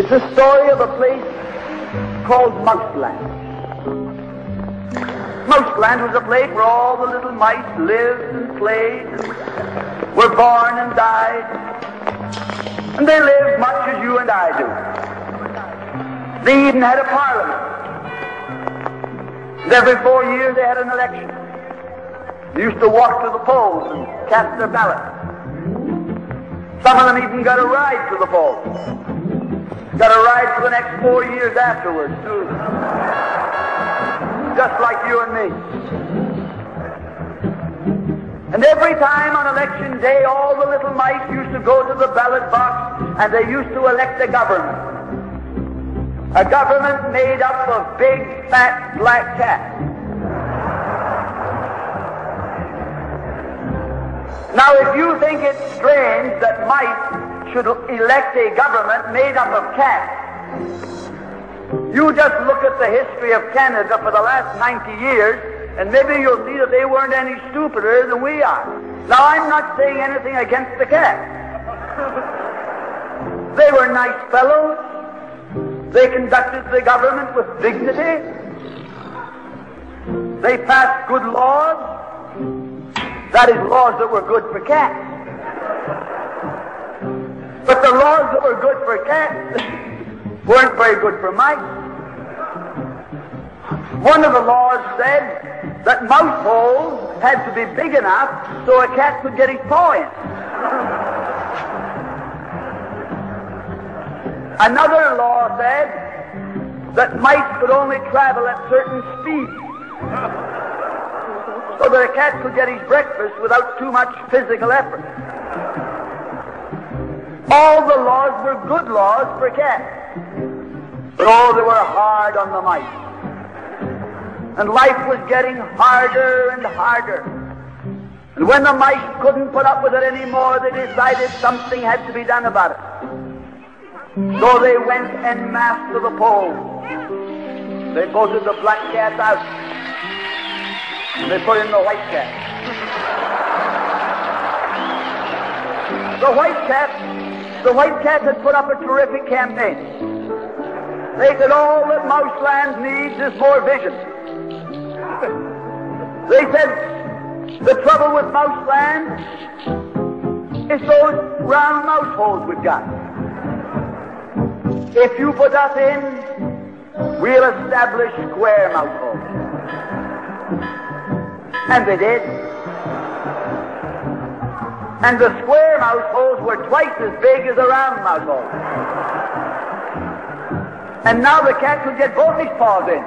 It's the story of a place called Mouseland. Mouseland was a place where all the little mice lived and played, and were born and died, and they lived much as you and I do. They even had a parliament. And every 4 years they had an election. They used to walk to the polls and cast their ballot. Some of them even got a ride to the polls. Got a ride for the next 4 years afterwards, too. Just like you and me. And every time on election day, all the little mice used to go to the ballot box and they used to elect a government. A government made up of big, fat, black cats. Now, if you think it's strange that mice should elect a government made up of cats, you just look at the history of Canada for the last 90 years, and maybe you'll see that they weren't any stupider than we are. Now, I'm not saying anything against the cats. They were nice fellows. They conducted the government with dignity. They passed good laws. That is, laws that were good for cats. But the laws that were good for cats weren't very good for mice. One of the laws said that mouse holes had to be big enough so a cat could get his paw in. Another law said that mice could only travel at certain speeds, so that a cat could get his breakfast without too much physical effort. All the laws were good laws for cats, but oh, they were hard on the mice. And life was getting harder and harder. And when the mice couldn't put up with it anymore, they decided something had to be done about it. So they went en masse to the polls. They voted the black cat out. And they put in the white cat. The white cat had put up a terrific campaign. They said all that Mouseland needs is more vision. They said the trouble with Mouseland is those round mouse holes we've got. If you put us in, we'll establish square mouse holes. And they did. And the square mouse holes were twice as big as the round mouse holes. And now the cat could get both his paws in.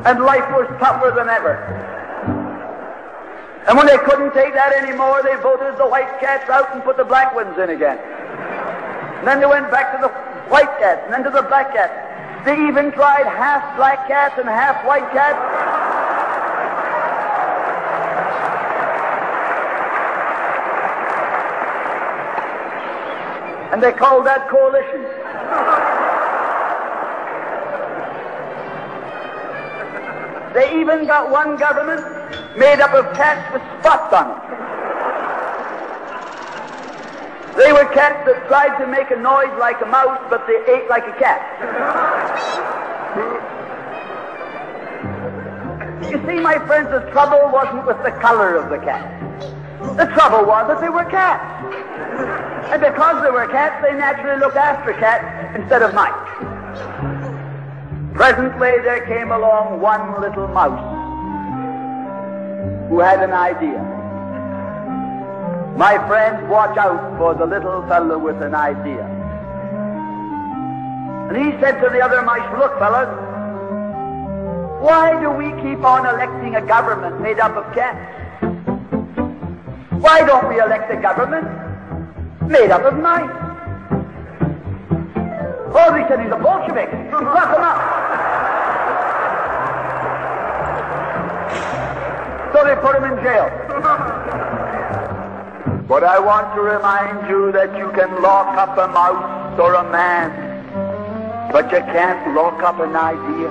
And life was tougher than ever. And when they couldn't take that anymore, they voted the white cats out and put the black ones in again. And then they went back to the white cats, and then to the black cats. They even tried half black cats and half white cats. And they called that coalition. They even got one government made up of cats with spots on it. They were cats that tried to make a noise like a mouse, but they ate like a cat. You see, my friends, the trouble wasn't with the color of the cat. The trouble was that they were cats. And because they were cats, they naturally looked after cats instead of mice. Presently, there came along one little mouse who had an idea. My friends, watch out for the little fellow with an idea. And he said to the other mice, look, fellas, why do we keep on electing a government made up of cats? Why don't we elect a government made up of mice? Oh, they said he's a Bolshevik. Lock him up. So they put him in jail. But I want to remind you that you can lock up a mouse or a man, but you can't lock up an idea.